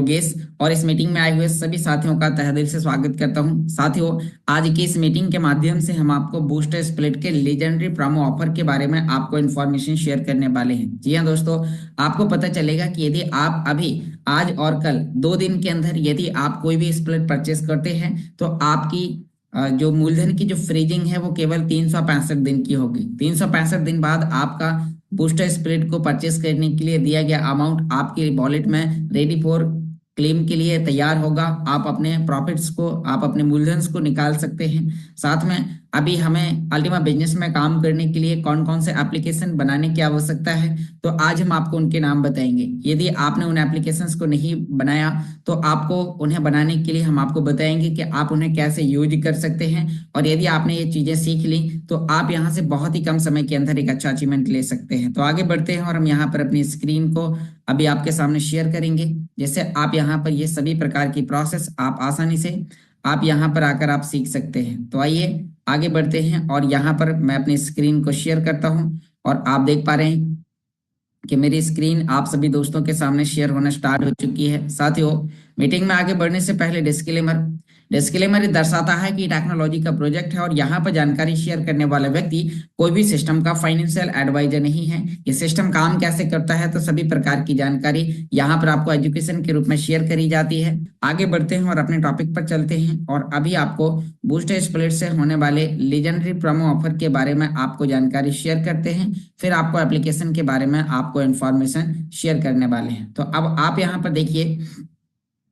योगेश और इस मीटिंग में आए हुए सभी साथियों का तहे दिल से स्वागत करता हूं। साथियों, आज की इस मीटिंग के माध्यम से हम आपको बूस्टर स्प्लिट के लेजेंडरी प्रोमो ऑफर के बारे में आपको इन्फॉर्मेशन शेयर करने वाले हैं। जी हां दोस्तों, आपको पता चलेगा कि यदि आप अभी आज और कल 2 दिन के अंदर यदि आप कोई भी स्प्लिट परचेस करते हैं तो आपकी जो मूलधन की जो फ्रीजिंग है वो केवल 365 दिन की होगी। 365 दिन बाद आपका बूस्टर स्प्लिट को परचेस करने के लिए दिया गया अमाउंट आपके वॉलेट में रेडी फॉर क्लेम के लिए तैयार होगा। आप अपने प्रॉफिट्स को, आप अपने मूलधन को निकाल सकते हैं। साथ में अभी हमें अल्टीमा बिजनेस में काम करने के लिए कौन कौन से एप्लीकेशन बनाने की आवश्यकता है, तो आज हम आपको उनके नाम बताएंगे। यदि आपने उन एप्लीकेशंस को नहीं बनाया तो आपको उन्हें बनाने के लिए हम आपको बताएंगे कि आप उन्हें कैसे यूज कर सकते हैं। और यदि आपने ये चीजें सीख ली तो आप यहाँ से बहुत ही कम समय के अंदर एक अच्छा अचीवमेंट ले सकते हैं। तो आगे बढ़ते हैं और हम यहाँ पर अपनी स्क्रीन को अभी आपके सामने शेयर करेंगे, जैसे आप यहाँ पर ये सभी प्रकार की प्रोसेस आप आसानी से आप यहाँ पर आकर आप सीख सकते हैं। तो आइए आगे बढ़ते हैं और यहाँ पर मैं अपनी स्क्रीन को शेयर करता हूँ और आप देख पा रहे हैं कि मेरी स्क्रीन आप सभी दोस्तों के सामने शेयर होना स्टार्ट हो चुकी है। साथियों, मीटिंग में आगे बढ़ने से पहले डिस्क्लेमर डिस्क्लेमर दर्शाता है कि टेक्नोलॉजी का प्रोजेक्ट है और यहाँ पर जानकारी शेयर करने वाला व्यक्ति कोई भी सिस्टम का फाइनेंशियल एडवाइजर नहीं है। ये सिस्टम काम कैसे करता है तो सभी प्रकार की जानकारी यहाँ पर आपको एजुकेशन के रूप में शेयर करी जाती है। आगे बढ़ते हैं और अपने टॉपिक पर चलते हैं और अभी आपको बूस्टर स्प्लिट से होने वाले लीजेंडरी प्रोमो ऑफर के बारे में आपको जानकारी शेयर करते हैं। फिर आपको एप्लीकेशन के बारे में आपको इन्फॉर्मेशन शेयर करने वाले हैं। तो अब आप यहाँ पर देखिए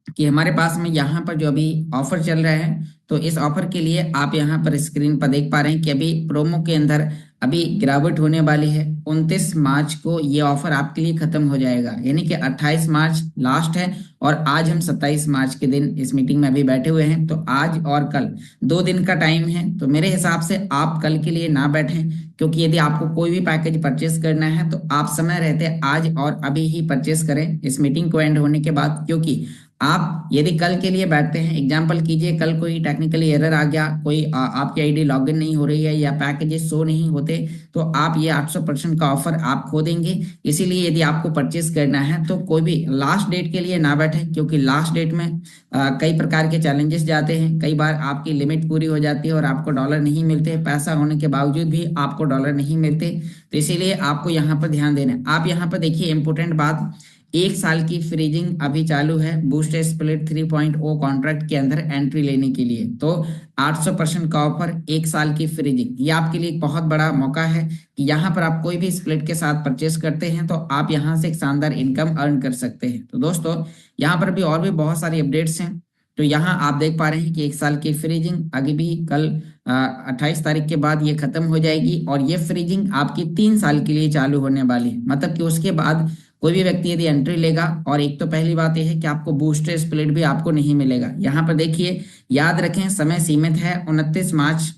कि हमारे पास में यहाँ पर जो अभी ऑफर चल रहा है, तो इस ऑफर के लिए आप यहाँ पर स्क्रीन पर देख पा रहे हैं कि अभी प्रोमो के अंदर अभी गिरावट होने वाली है। 29 मार्च को ये ऑफर आपके लिए खत्म हो जाएगा, यानी कि 28 मार्च लास्ट है और आज हम 27 मार्च के दिन इस मीटिंग में अभी बैठे हुए हैं। तो आज और कल 2 दिन का टाइम है। तो मेरे हिसाब से आप कल के लिए ना बैठें, क्योंकि यदि आपको कोई भी पैकेज परचेस करना है तो आप समय रहते आज और अभी ही परचेस करें इस मीटिंग को एंड होने के बाद। क्योंकि आप यदि कल के लिए बैठते हैं, एग्जाम्पल कीजिए कल कोई टेक्निकली एरर आ गया, कोई आपकी आईडी लॉगिन नहीं हो रही है या पैकेजेस शो नहीं होते, तो आप ये 800% का ऑफर आप खो देंगे। इसीलिए यदि आपको परचेस करना है तो कोई भी लास्ट डेट के लिए ना बैठे, क्योंकि लास्ट डेट में कई प्रकार के चैलेंजेस जाते हैं। कई बार आपकी लिमिट पूरी हो जाती है और आपको डॉलर नहीं मिलते, पैसा होने के बावजूद भी आपको डॉलर नहीं मिलते। तो इसीलिए आपको यहाँ पर ध्यान देना है। आप यहाँ पर देखिए इंपोर्टेंट बात, 1 साल की फ्रीजिंग अभी चालू है बूस्टर स्प्लिट 3.0 कॉन्ट्रैक्ट के अंदर एंट्री लेने के लिए। तो 800% का ऑफर, 1 साल की फ्रीजिंग, ये आपके लिए एक बहुत बड़ा मौका है कि यहाँ पर आप कोई भी स्प्लिट के साथ परचेस करते हैं तो आप यहाँ से एक शानदार इनकम अर्न कर सकते हैं। तो दोस्तों, यहाँ पर भी और भी बहुत सारी अपडेट्स हैं। तो यहाँ आप देख पा रहे हैं कि 1 साल की फ्रीजिंग आगे भी कल 28 तारीख के बाद ये खत्म हो जाएगी और ये फ्रीजिंग आपकी 3 साल के लिए चालू होने वाली है। मतलब कि उसके बाद कोई भी व्यक्ति यदि एंट्री लेगा, और एक तो पहली बात यह है कि आपको बूस्टर स्प्लिट भी आपको नहीं मिलेगा। यहाँ पर देखिए, याद रखें समय सीमित है, 29 मार्च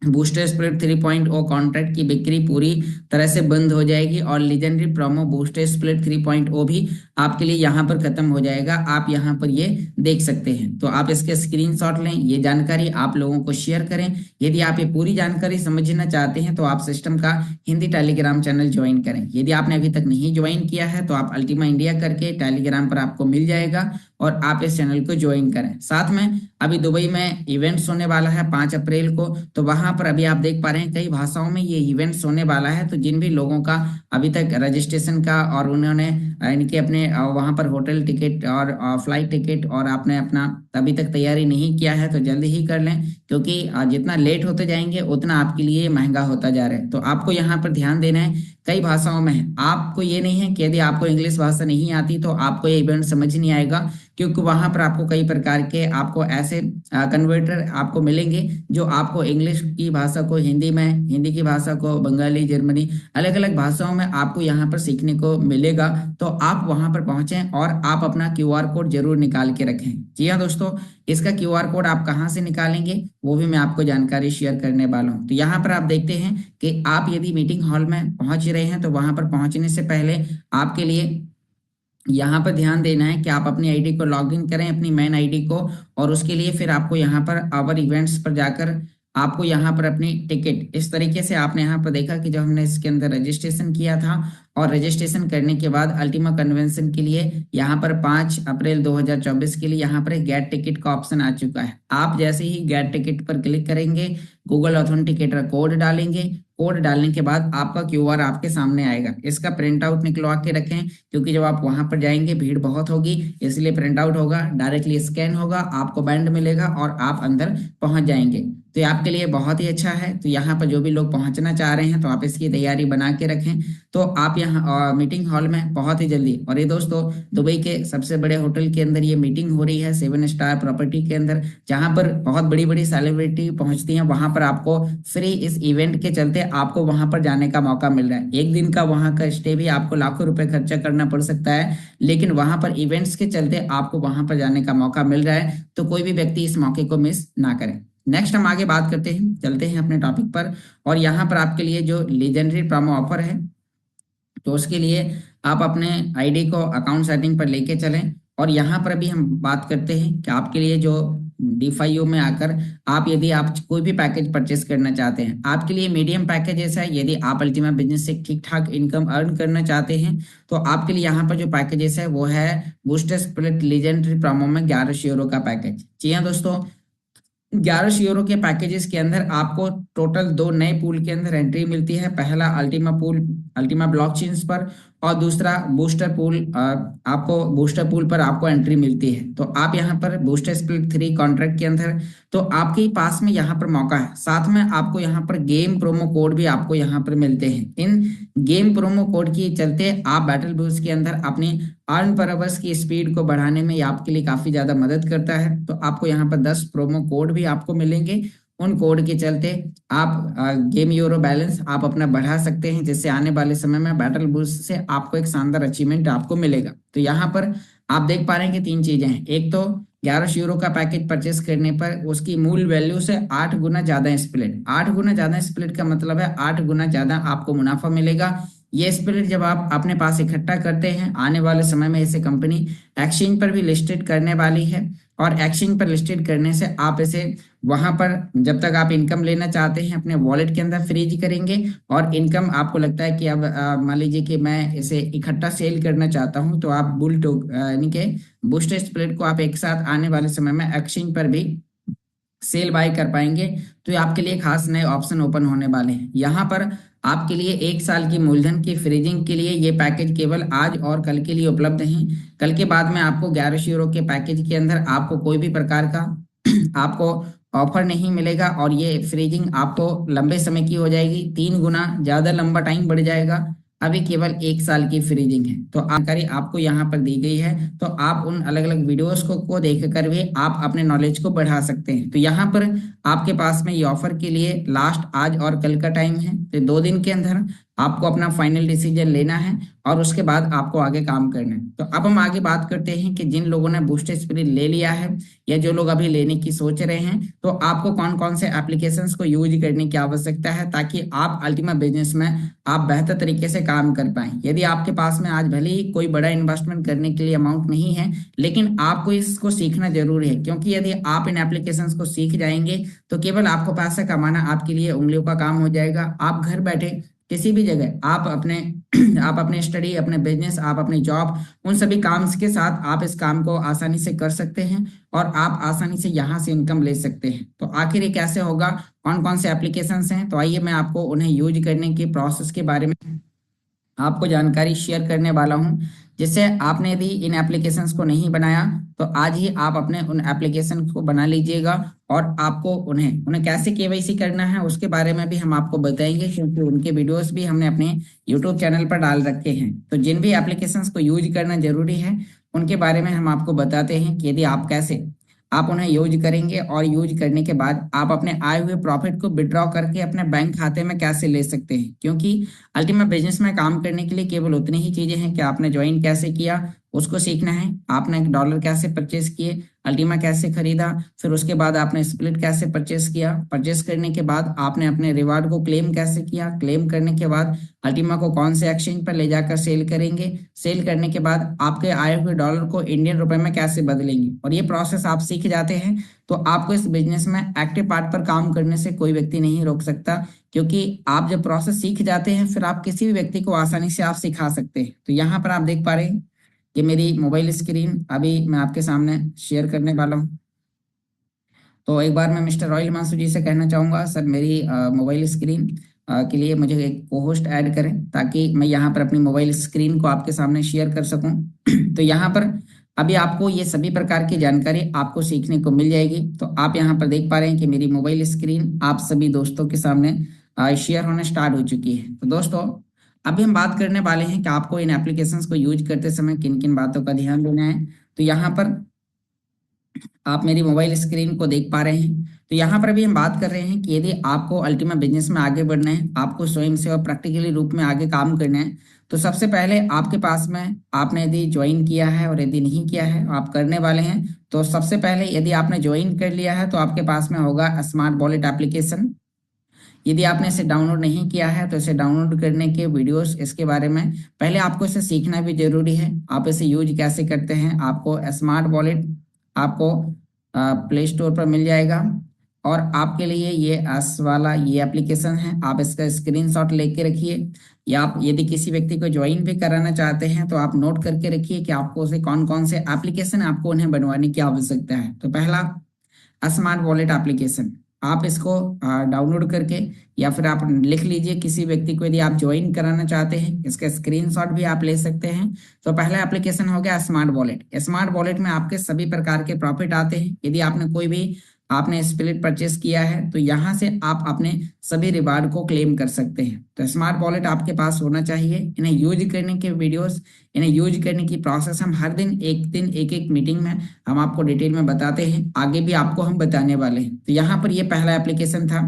बूस्टर स्प्लिट 3.0 कॉन्ट्रैक्ट की बिक्री पूरी तरह से बंद हो जाएगी और लीजेंडरी प्रोमो बूस्टर स्प्लिट 3.0 भी आपके लिए यहाँ पर खत्म हो जाएगा। आप यहाँ पर ये देख सकते हैं। तो आप इसके स्क्रीनशॉट लें, ये जानकारी आप लोगों को शेयर करें। यदि आप ये पूरी जानकारी समझना चाहते हैं तो आप सिस्टम का हिंदी टेलीग्राम चैनल ज्वाइन करें। यदि आपने अभी तक नहीं ज्वाइन किया है तो आप अल्टीमा इंडिया करके टेलीग्राम पर आपको मिल जाएगा और आप इस चैनल को ज्वाइन करें। साथ में अभी दुबई में इवेंट्स होने वाला है 5 अप्रैल को, तो वहां पर अभी आप देख पा रहे हैं कई भाषाओं में ये इवेंट्स होने वाला है। तो जिन भी लोगों का अभी तक रजिस्ट्रेशन का और उन्होंने इनके अपने वहां पर होटल टिकट और फ्लाइट टिकट और आपने अपना अभी तक तैयारी नहीं किया है तो जल्दी ही कर लें, क्योंकि जितना लेट होते जाएंगे उतना आपके लिए महंगा होता जा रहा है। तो आपको यहाँ पर ध्यान देना है, कई भाषाओं में है। आपको ये नहीं है कि यदि आपको इंग्लिश भाषा नहीं आती तो आपको ये इवेंट समझ नहीं आएगा, क्योंकि वहां पर आपको कई प्रकार के आपको ऐसे कन्वर्टर आपको मिलेंगे जो आपको इंग्लिश की भाषा को हिंदी में, हिंदी की भाषा को बंगाली, जर्मनी, अलग अलग भाषाओं में आपको यहाँ पर सीखने को मिलेगा। तो आप वहां पर पहुंचें और आप अपना QR कोड जरूर निकाल के रखें। जी हाँ दोस्तों, इसका QR कोड आप कहाँ से निकालेंगे वो भी मैं आपको जानकारी शेयर करने वाला हूँ। तो यहाँ पर आप देखते हैं कि आप यदि मीटिंग हॉल में पहुंच रहे हैं तो वहां पर पहुंचने से पहले आपके लिए यहाँ पर ध्यान देना है कि आप अपनी आईडी को लॉगिन करें, अपनी मेन आईडी को, और उसके लिए फिर आपको यहाँ पर आवर इवेंट्स पर जाकर आपको यहाँ पर अपनी टिकट, इस तरीके से आपने यहाँ पर देखा कि जब हमने इसके अंदर रजिस्ट्रेशन किया था और रजिस्ट्रेशन करने के बाद अल्टीमा कन्वेंशन के लिए यहाँ पर 5 अप्रैल 2024 के लिए यहाँ पर गेट टिकट का ऑप्शन आ चुका है। आप जैसे ही गेट टिकट पर क्लिक करेंगे, गूगल ऑथेंटिकेटर कोड डालेंगे, कोड डालने के बाद आपका क्यूआर आपके सामने आएगा। इसका प्रिंट आउट निकलवा के रखें, क्योंकि जब आप वहां पर जाएंगे भीड़ बहुत होगी, इसलिए प्रिंट आउट होगा, डायरेक्टली स्कैन होगा, आपको बैंड मिलेगा और आप अंदर पहुंच जाएंगे। तो ये आपके लिए बहुत ही अच्छा है। तो यहाँ पर जो भी लोग पहुंचना चाह रहे हैं तो आप इसकी तैयारी बना के रखें। तो आप यहाँ मीटिंग हॉल में बहुत ही जल्दी, और ये दोस्तों दुबई के सबसे बड़े होटल के अंदर ये मीटिंग हो रही है, 7 स्टार प्रॉपर्टी के अंदर, जहां पर बहुत बड़ी बड़ी सेलिब्रिटी पहुंचती हैं। वहां पर आपको फ्री इस इवेंट के चलते आपको वहां पर जाने का मौका मिल रहा है। एक दिन का वहां का स्टे भी आपको लाखों रुपए खर्चा करना पड़ सकता है, लेकिन वहां पर इवेंट्स के चलते आपको वहां पर जाने का मौका मिल रहा है। तो कोई भी व्यक्ति इस मौके को मिस ना करें। नेक्स्ट हम आगे बात करते हैं, चलते हैं अपने टॉपिक पर। और यहाँ पर आपके लिए जो लीजेंडरी प्रोमो ऑफर है, तो उसके लिए आप अपने आईडी को अकाउंट सेटिंग पर लेके चलें। और यहाँ पर भी हम बात करते हैं कि आपके लिए जो DeFi में आकर आप यदि आप कोई भी पैकेज परचेस करना चाहते हैं, आपके लिए मीडियम पैकेज ऐसा है। यदि आप अल्टीमा बिजनेस से ठीक ठाक इनकम अर्न करना चाहते हैं तो आपके लिए यहाँ पर जो पैकेजेस है वो है बूस्टर स्प्लिट लीजेंडरी प्रोमो में 1100 यूरो का पैकेज। जी हाँ दोस्तों, 1100 यूरो के पैकेजेस के अंदर आपको टोटल 2 नए पूल के अंदर एंट्री मिलती है। पहला अल्टीमा पूल, अल्टीमा ब्लॉकचेन्स पर, और दूसरा बूस्टर पूल। आपको बूस्टर पूल पर आपको एंट्री मिलती है। तो आप यहाँ पर बूस्टर स्प्लिट 3 कॉन्ट्रैक्ट के अंदर, तो आपके पास में यहाँ पर मौका है। साथ में आपको यहाँ पर गेम प्रोमो कोड भी आपको यहाँ पर मिलते हैं। इन गेम प्रोमो कोड के चलते आप बैटल बूस्ट के अंदर अपनी अर्न पर आवर्स की स्पीड को बढ़ाने में ये आपके लिए काफी ज्यादा मदद करता है। तो आपको यहाँ पर 10 प्रोमो कोड भी आपको मिलेंगे। उन कोड के चलते आप गेम यूरो बैलेंस आप अपना बढ़ा सकते हैं, जिससे आने वाले समय में बैटल बूस्ट से आपको एक शानदार अचीवमेंट आपको मिलेगा। तो यहाँ पर आप देख पा रहे हैं कि 3 चीजें हैं। एक तो 1100 यूरो का पैकेज परचेस करने पर उसकी मूल वैल्यू से 8 गुना ज्यादा स्प्लिट। 8 गुना ज्यादा स्प्लिट का मतलब है 8 गुना ज्यादा आपको मुनाफा मिलेगा। ये स्प्लिट जब आप अपने पास इकट्ठा करते हैं, आने वाले समय में इसे कंपनी एक्सचेंज पर भी लिस्टेड करने वाली है। और एक्सचेंज पर लिस्टेड करने से आप इसे वहां पर जब तक आप इनकम लेना चाहते हैं अपने वॉलेट के अंदर फ्रीज करेंगे। और इनकम आपको लगता है कि अब मान लीजिए कि मैं इसे इकट्ठा सेल करना चाहता हूं, तो आप यानी कि बूस्टर स्प्लिट को आप एक साथ आने वाले समय में एक्सचेंज पर भी सेल बाय कर पाएंगे। तो ये आपके लिए खास नए ऑप्शन ओपन होने वाले हैं। यहाँ पर आपके लिए 1 साल की मूलधन की फ्रीजिंग के लिए ये पैकेज केवल आज और कल के लिए उपलब्ध है। कल के बाद में आपको 1100 यूरो के पैकेज के अंदर आपको कोई भी प्रकार का आपको ऑफर नहीं मिलेगा। और ये फ्रीजिंग आपको लंबे समय की हो जाएगी, 3 गुना ज्यादा लंबा टाइम बढ़ जाएगा। अभी केवल 1 साल की फ्रीजिंग है। तो जानकारी आपको यहाँ पर दी गई है, तो आप उन अलग अलग वीडियोस को देख कर भी आप अपने नॉलेज को बढ़ा सकते हैं। तो यहाँ पर आपके पास में ये ऑफर के लिए लास्ट आज और कल का टाइम है। तो 2 दिन के अंदर आपको अपना फाइनल डिसीजन लेना है और उसके बाद आपको आगे काम करना है। तो अब हम आगे बात करते हैं कि जिन लोगों ने बूस्टर स्प्लिट ले लिया है या जो लोग अभी लेने की सोच रहे हैं, तो आपको कौन कौन से एप्लीकेशंस को यूज करने की आवश्यकता है, ताकि आप अल्टीमा बिजनेस में आप बेहतर तरीके से काम कर पाएं। यदि आपके पास में आज भले ही कोई बड़ा इन्वेस्टमेंट करने के लिए अमाउंट नहीं है, लेकिन आपको इसको सीखना जरूरी है। क्योंकि यदि आप इन एप्लीकेशंस को सीख जाएंगे तो केवल आपको पैसा कमाना आपके लिए उंगलियों का काम हो जाएगा। आप घर बैठे किसी भी जगह आप अपने आप अपने स्टडी, अपने बिजनेस, आप अपनी जॉब, उन सभी काम के साथ आप इस काम को आसानी से कर सकते हैं और आप आसानी से यहाँ से इनकम ले सकते हैं। तो आखिर ये कैसे होगा, कौन कौन से एप्लीकेशंस हैं, तो आइए मैं आपको उन्हें यूज करने के प्रोसेस के बारे में आपको जानकारी शेयर करने वाला हूं। जिससे आपने यदि इन एप्लीकेशंस को नहीं बनाया तो आज ही आप अपने उन एप्लीकेशन को बना लीजिएगा। और आपको उन्हें कैसे केवाईसी करना है उसके बारे में भी हम आपको बताएंगे, क्योंकि उनके वीडियोस भी हमने अपने यूट्यूब चैनल पर डाल रखे हैं। तो जिन भी एप्लीकेशंस को यूज करना जरूरी है उनके बारे में हम आपको बताते हैं कि यदि आप कैसे आप उन्हें यूज करेंगे और यूज करने के बाद आप अपने आए हुए प्रॉफिट को विड्रॉ करके अपने बैंक खाते में कैसे ले सकते हैं। क्योंकि अल्टीमा बिजनेस में काम करने के लिए केवल उतनी ही चीजें हैं कि आपने ज्वाइन कैसे किया, उसको सीखना है। आपने डॉलर कैसे परचेस किए, अल्टीमा कैसे खरीदा, फिर उसके बाद आपने स्प्लिट कैसे परचेस किया, परचेस करने के बाद आपने अपने रिवार्ड को क्लेम कैसे किया, क्लेम करने के बाद अल्टीमा को कौन से एक्सचेंज पर ले जाकर सेल करेंगे, सेल करने के बाद आपके आए हुए डॉलर को इंडियन रुपए में कैसे बदलेंगे, और ये प्रोसेस आप सीख जाते हैं तो आपको इस बिजनेस में एक्टिव पार्ट पर काम करने से कोई व्यक्ति नहीं रोक सकता। क्योंकि आप जब प्रोसेस सीख जाते हैं फिर आप किसी भी व्यक्ति को आसानी से आप सिखा सकते हैं। तो यहाँ पर आप देख पा रहे हैं कि मेरी मोबाइल स्क्रीन अभी मैं आपके सामने शेयर करने वाला हूँ। तो एक बार मैं मिस्टर रॉयल हिमांशु जी से कहना चाहूँगा, सर मेरी मोबाइल स्क्रीन के लिए मुझे एक को होस्ट ऐड करें ताकि मैं यहाँ पर अपनी मोबाइल स्क्रीन को आपके सामने शेयर कर सकूँ। तो यहाँ पर अभी आपको ये सभी प्रकार की जानकारी आपको सीखने को मिल जाएगी। तो आप यहाँ पर देख पा रहे हैं कि मेरी मोबाइल स्क्रीन आप सभी दोस्तों के सामने शेयर होना स्टार्ट हो चुकी है। तो दोस्तों अभी हम बात करने वाले हैं कि आपको इन एप्लीकेशंस को यूज करते समय किन किन बातों का ध्यान देना है। तो यहाँ पर आप मेरी मोबाइल स्क्रीन को देख पा रहे हैं। तो यहाँ पर अभी हम बात कर रहे हैं कि यदि आपको अल्टीमा बिजनेस में आगे बढ़ना है, आपको स्वयं से और प्रैक्टिकली रूप में आगे काम करना है, तो सबसे पहले आपके पास में आपने यदि ज्वाइन किया है और यदि नहीं किया है आप करने वाले हैं, तो सबसे पहले यदि आपने ज्वाइन कर लिया है तो आपके पास में होगा स्मार्ट वॉलेट एप्लीकेशन। यदि आपने इसे डाउनलोड नहीं किया है तो इसे डाउनलोड करने के वीडियोस इसके बारे में पहले आपको इसे सीखना भी जरूरी है। आप इसे यूज कैसे करते हैं, आपको स्मार्ट वॉलेट आपको प्ले स्टोर पर मिल जाएगा और आपके लिए ये एस वाला ये एप्लीकेशन है। आप इसका स्क्रीनशॉट लेके रखिए, या आप यदि किसी व्यक्ति को ज्वाइन भी कराना चाहते हैं तो आप नोट करके रखिए कि आपको उसे कौन कौन से एप्लीकेशन आपको उन्हें बनवाने की आवश्यकता है। तो पहला स्मार्ट वॉलेट एप्लीकेशन, आप इसको डाउनलोड करके या फिर आप लिख लीजिए किसी व्यक्ति को, यदि आप ज्वाइन कराना चाहते हैं इसका स्क्रीनशॉट भी आप ले सकते हैं। तो पहला एप्लीकेशन हो गया स्मार्ट वॉलेट। स्मार्ट वॉलेट में आपके सभी प्रकार के प्रॉफिट आते हैं। यदि आपने कोई भी आपने स्प्लिट परचेस किया है तो यहाँ से आप अपने सभी रिवार्ड को क्लेम कर सकते हैं। तो स्मार्ट वॉलेट आपके पास होना चाहिए। इन्हें यूज करने के वीडियोस, इन्हें यूज करने की प्रोसेस हम हर दिन एक एक मीटिंग में हम आपको डिटेल में बताते हैं, आगे भी आपको हम बताने वाले हैं। तो यहाँ पर ये पहला एप्लीकेशन था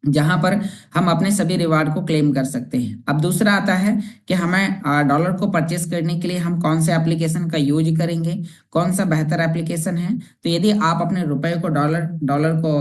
जहां पर हम अपने सभी रिवार्ड को क्लेम कर सकते हैं। अब दूसरा आता है कि हमें डॉलर को परचेस करने के लिए हम कौन से एप्लीकेशन का यूज करेंगे, कौन सा बेहतर एप्लीकेशन है। तो यदि आप अपने रुपए को डॉलर को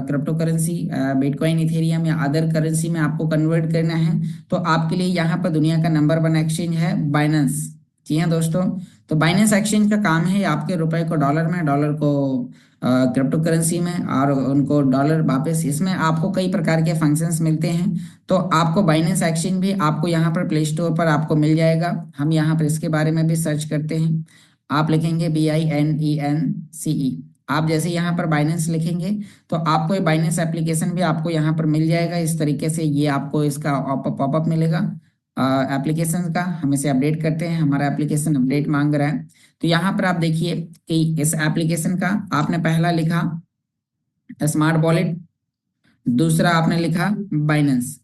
क्रिप्टो करेंसी बिटकॉइन इथेरियम या अदर करेंसी में आपको कन्वर्ट करना है तो आपके लिए यहाँ पर दुनिया का नंबर 1 एक्सचेंज है बाइनेंस। जी हाँ दोस्तों, तो बाइनेंस एक्सचेंज का काम है आपके रुपए को डॉलर में, डॉलर को क्रिप्टो करेंसी में और उनको डॉलर वापस, इसमें आपको कई प्रकार के फंक्शंस मिलते हैं। तो आपको बाइनेंस एक्सचेंज भी आपको यहाँ पर प्ले स्टोर पर आपको मिल जाएगा। हम यहाँ पर इसके बारे में भी सर्च करते हैं। आप लिखेंगे BINENCE। आप जैसे यहाँ पर बाइनेंस लिखेंगे तो आपको ये बाइनेंस एप्लीकेशन भी आपको यहाँ पर मिल जाएगा। इस तरीके से ये आपको इसका पॉपअप मिलेगा एप्लीकेशन का। हम इसे अपडेट करते हैं, हमारा एप्लीकेशन अपडेट मांग रहा है। तो यहाँ पर आप देखिए कि इस एप्लीकेशन का आपने पहला लिखा स्मार्ट वॉलेट, दूसरा आपने लिखा बाइनेंस।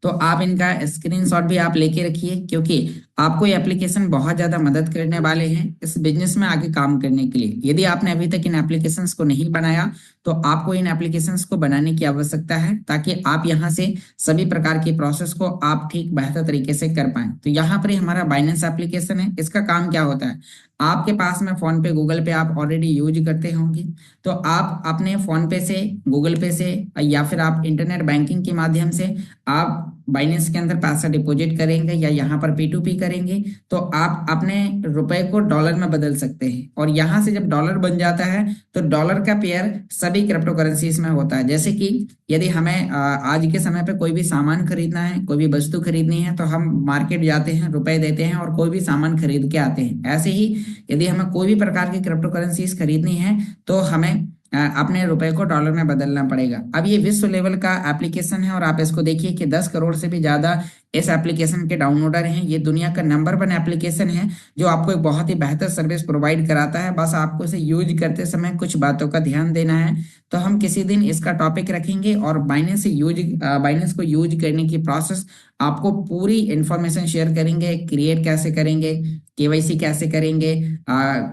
तो आप इनका स्क्रीनशॉट भी आप लेके रखिए क्योंकि आपको ये एप्लीकेशन बहुत ज्यादा मदद करने वाले हैं इस बिजनेस में आगे काम करने के लिए। यदि आपने अभी तक इन एप्लीकेशंस को नहीं बनाया तो आपको इन एप्लीकेशंस को बनाने की आवश्यकता है ताकि आप यहाँ से सभी प्रकार की प्रोसेस को आप ठीक बेहतर तरीके से कर पाएं। तो यहाँ पर हमारा बाइनेंस एप्लीकेशन है। इसका काम क्या होता है, आपके पास में फोन पे गूगल पे आप ऑलरेडी यूज करते होंगे, तो आप अपने फोन पे से, गूगल पे से या फिर आप इंटरनेट बैंकिंग के माध्यम से आप बाइनेंस के अंदर पैसा डिपॉजिट करेंगे या यहाँ पर P2P करेंगे तो आप अपने रुपए को डॉलर में बदल सकते हैं। और यहाँ से जब डॉलर बन जाता है तो डॉलर का पेयर सभी क्रिप्टो करेंसीज में होता है। जैसे कि यदि हमें आज के समय पे कोई भी सामान खरीदना है, कोई भी वस्तु खरीदनी है तो हम मार्केट जाते हैं, रुपए देते हैं और कोई भी सामान खरीद के आते हैं। ऐसे ही यदि हमें कोई भी प्रकार की क्रिप्टो करेंसीज खरीदनी है तो हमें अपने रुपए को डॉलर में बदलना पड़ेगा। अब ये विश्व लेवल का एप्लीकेशन है और आप इसको देखिए कि 10 करोड़ से भी ज्यादा इस एप्लीकेशन के डाउनलोडर हैं। ये दुनिया का नंबर 1 एप्लीकेशन है जो आपको एक बहुत ही बेहतर सर्विस प्रोवाइड कराता है। बस आपको इसे यूज करते समय कुछ बातों का ध्यान देना है। तो हम किसी दिन इसका टॉपिक रखेंगे और बाइनेंस को यूज करने की प्रोसेस आपको पूरी इंफॉर्मेशन शेयर करेंगे। क्रिएट कैसे करेंगे, KYC कैसे करेंगे,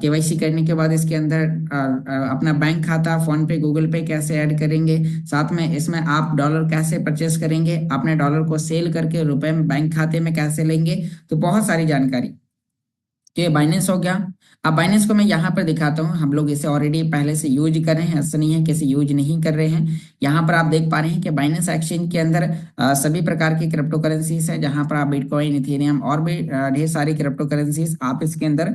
KYC करने के बाद इसके अंदर अपना बैंक खाता, फोन पे, गूगल पे कैसे ऐड करेंगे, साथ में इसमें आप डॉलर कैसे परचेस करेंगे, अपने डॉलर को सेल करके रुपए में बैंक खाते में कैसे लेंगे। तो बहुत सारी जानकारी तो ये बाइनेंस हो गया। अब बाइनेंस को मैं यहाँ पर दिखाता हूँ, हम लोग इसे ऑलरेडी पहले से यूज कर रहे हैं, ऐसा नहीं है कि इसे यूज नहीं कर रहे हैं। यहाँ पर आप देख पा रहे हैं कि बाइनेंस एक्सचेंज के अंदर सभी प्रकार की क्रिप्टो करेंसीज है, जहाँ पर आप बिटकॉइन, इथेरियम और भी ढेर सारी क्रिप्टो करेंसीज आप इसके अंदर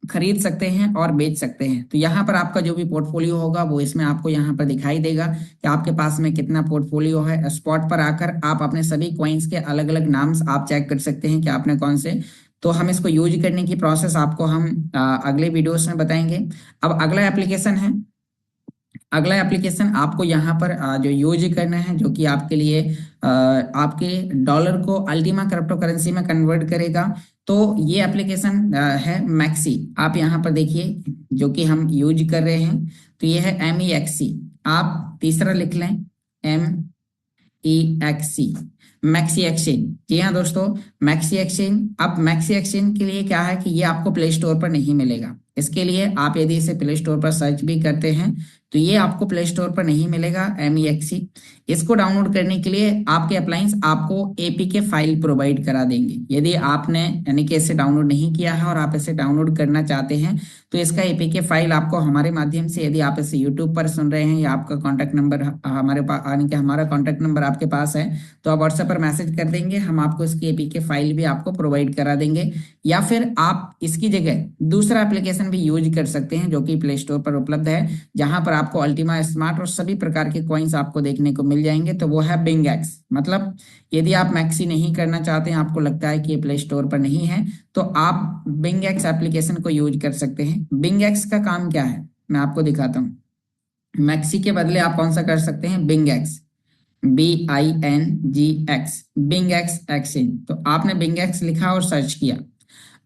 खरीद सकते हैं और बेच सकते हैं। तो यहाँ पर आपका जो भी पोर्टफोलियो होगा वो इसमें आपको यहाँ पर दिखाई देगा कि आपके पास में कितना पोर्टफोलियो है। स्पॉट पर आकर आप अपने सभी कॉइन्स के अलग अलग नाम आप चेक कर सकते हैं कि आपने कौन से। तो हम इसको यूज करने की प्रोसेस आपको हम अगले वीडियोस में बताएंगे। अब अगला एप्लीकेशन है, अगला एप्लीकेशन आपको यहाँ पर जो यूज करना है, जो कि आपके लिए आपके डॉलर को अल्टीमा क्रिप्टो करेंसी में कन्वर्ट करेगा। तो ये एप्लीकेशन है मैक्सी। आप यहाँ पर देखिए जो कि हम यूज कर रहे हैं, तो ये है MEXC। आप तीसरा लिख लें, MEXC, मैक्सी एक्सचेंज। जी हाँ दोस्तों, मैक्सी एक्सचेंज। अब मैक्सी एक्सचेंज के लिए क्या है कि ये आपको प्ले स्टोर पर नहीं मिलेगा। इसके लिए आप यदि इसे प्ले स्टोर पर सर्च भी करते हैं तो ये आपको प्ले स्टोर पर नहीं मिलेगा, MEXC। इसको डाउनलोड करने के लिए आपके अप्लायंस आपको APK फाइल प्रोवाइड करा देंगे। यदि आपने यानी कि इसे डाउनलोड नहीं किया है और आप इसे डाउनलोड करना चाहते हैं तो इसका APK फाइल आपको हमारे माध्यम से, यदि आप इसे यूट्यूब पर सुन रहे हैं या आपका कॉन्टैक्ट नंबर हमारे पास, यानी कि हमारा कॉन्टैक्ट नंबर आपके पास है, तो आप व्हाट्सएप पर मैसेज कर देंगे, हम आपको इसकी APK फाइल भी आपको प्रोवाइड करा देंगे। या फिर आप इसकी जगह दूसरा एप्लीकेशन भी यूज कर सकते हैं जो कि प्ले स्टोर पर उपलब्ध है, जहां पर आपको अल्टीमा स्मार्ट और सभी प्रकार के कॉइन्स आपको देखने को मिल जाएंगे। तो वो है बिंगएक्स। मतलब यदि आप मैक्सी नहीं करना चाहते हैं, आपको लगता है कि ये प्ले स्टोर पर नहीं है, तो आप बिंगएक्स एप्लीकेशन को यूज कर सकते हैं। बिंगएक्स का काम क्या है मैं आपको दिखाता हूँ। मैक्सी के बदले आप कौन सा कर सकते हैं, बिंगएक्स, BINGX, बिंगएक्स एक्सचेंज। तो आपने बिंगएक्स लिखा और सर्च किया।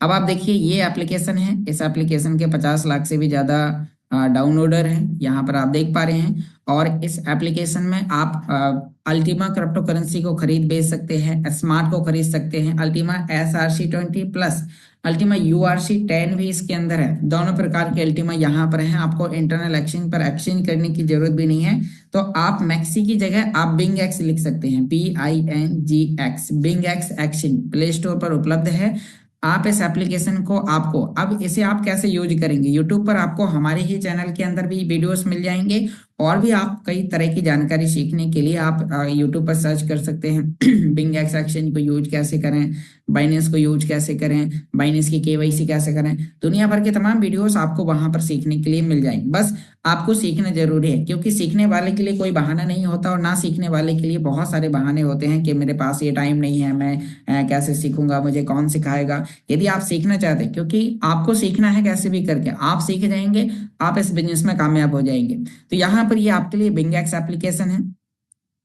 अब आप देखिए ये एप्लीकेशन है, इस एप्लीकेशन के 50 लाख से भी ज्यादा डाउनलोडर हैं, यहाँ पर आप देख पा रहे हैं। और इस एप्लीकेशन में आप अल्टीमा क्रिप्टो करेंसी को खरीद बेच सकते हैं, स्मार्ट को खरीद सकते हैं, Ultima SRC20 plus Ultima URC10 भी इसके अंदर है। दोनों प्रकार के अल्टीमा यहाँ पर हैं, आपको इंटरनल एक्सचेंज पर एक्सचेंज करने की जरूरत भी नहीं है। तो आप मैक्सी की जगह आप बिंगएक्स लिख सकते हैं, BINGX, बिंगएक्स एक्सचेंज प्ले स्टोर पर उपलब्ध है। आप इस एप्लीकेशन को आपको, अब इसे आप कैसे यूज करेंगे, यूट्यूब पर आपको हमारे ही चैनल के अंदर भी वीडियोस मिल जाएंगे और भी आप कई तरह की जानकारी सीखने के लिए आप यूट्यूब पर सर्च कर सकते हैं बिंगएक्स एक्सचेंज को यूज कैसे करें, बाइनेंस को यूज कैसे करें, बाइनेंस की KYC कैसे करें। दुनिया भर के तमाम वीडियोस आपको वहां पर सीखने के लिए मिल जाएंगे। बस आपको सीखना जरूरी है, क्योंकि सीखने वाले के लिए कोई बहाना नहीं होता और ना सीखने वाले के लिए बहुत सारे बहाने होते हैं कि मेरे पास ये टाइम नहीं है, मैं कैसे सीखूंगा, मुझे कौन सिखाएगा। यदि आप सीखना चाहते हैं, क्योंकि आपको सीखना है कैसे भी करके, आप सीख जाएंगे, आप इस बिजनेस में कामयाब हो जाएंगे। तो यहाँ पर ये आपके लिए बिंगएक्स एप्लीकेशन है।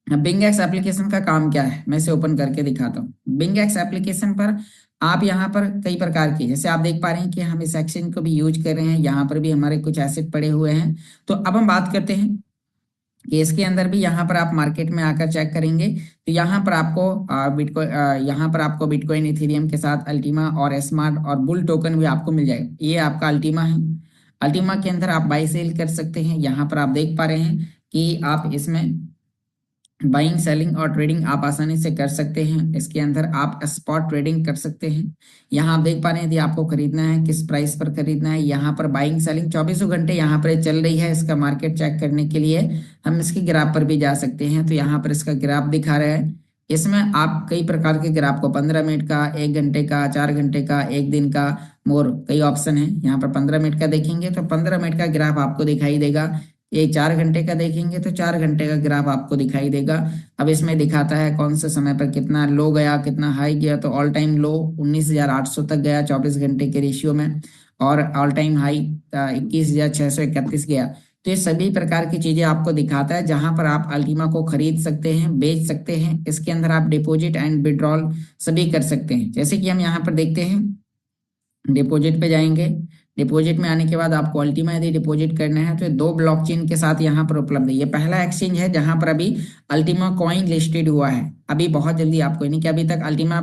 बिंगएक्स एप्लीकेशन का काम क्या है मैं इसे ओपन करके दिखाता हूँ। बिंगएक्स एप्लीकेशन पर आप यहाँ पर कई प्रकार की, जैसे आप देख पा रहे हैं कि हम इस एक्सचेंज को भी यूज कर रहे हैं, यहाँ पर भी हमारे कुछ एसेट पड़े हुए हैं। तो अब हम बात करते हैं कि इसके अंदर भी, यहाँ पर आप मार्केट में आकर चेक करेंगे तो यहाँ पर आपको बिटकॉइन, इथेरियम के साथ अल्टीमा और स्मार्ट और बुल टोकन भी आपको मिल जाएगा। ये आपका अल्टीमा है। अल्टीमा के अंदर आप बाई सेल कर सकते हैं। यहाँ पर आप देख पा रहे हैं कि आप इसमें बाइंग, सेलिंग और ट्रेडिंग आप आसानी से कर सकते हैं। इसके अंदर आप स्पॉट ट्रेडिंग कर सकते हैं। यहाँ आप देख पा रहे हैं यदि आपको खरीदना है, किस प्राइस पर खरीदना है। यहाँ पर बाइंग सेलिंग 24 घंटे यहाँ पर चल रही है। इसका मार्केट चेक करने के लिए हम इसके ग्राफ पर भी जा सकते हैं। तो यहाँ पर इसका ग्राफ दिखा रहा है। इसमें आप कई प्रकार के ग्राफ को, 15 मिनट का, 1 घंटे का, 4 घंटे का, 1 दिन का, मोर कई ऑप्शन है। यहाँ पर 15 मिनट का देखेंगे तो 15 मिनट का ग्राफ आपको दिखाई देगा। ये 4 घंटे का देखेंगे तो 4 घंटे का ग्राफ आपको दिखाई देगा। अब इसमें दिखाता है कौन से समय पर कितना लो गया, कितना हाई गया। तो ऑल टाइम लो 19,800 तक गया 24 घंटे के रेशियो में, और ऑल टाइम हाई 21,631 गया। तो ये सभी प्रकार की चीजें आपको दिखाता है, जहां पर आप अल्टीमा को खरीद सकते हैं, बेच सकते हैं। इसके अंदर आप डिपॉजिट एंड विड्रॉल सभी कर सकते हैं। जैसे कि हम यहाँ पर देखते हैं, डिपॉजिट पे जाएंगे। डिपॉजिट में आने के बाद आपको अल्टीमा यदि डिपॉजिट करना है तो 2 ब्लॉकचेन के साथ यहाँ पर उपलब्ध है। ये पहला एक्सचेंज है जहां पर अभी अल्टीमा कॉइन लिस्टेड हुआ है। अभी बहुत जल्दी आपको, यानी कि अभी तक अल्टीमा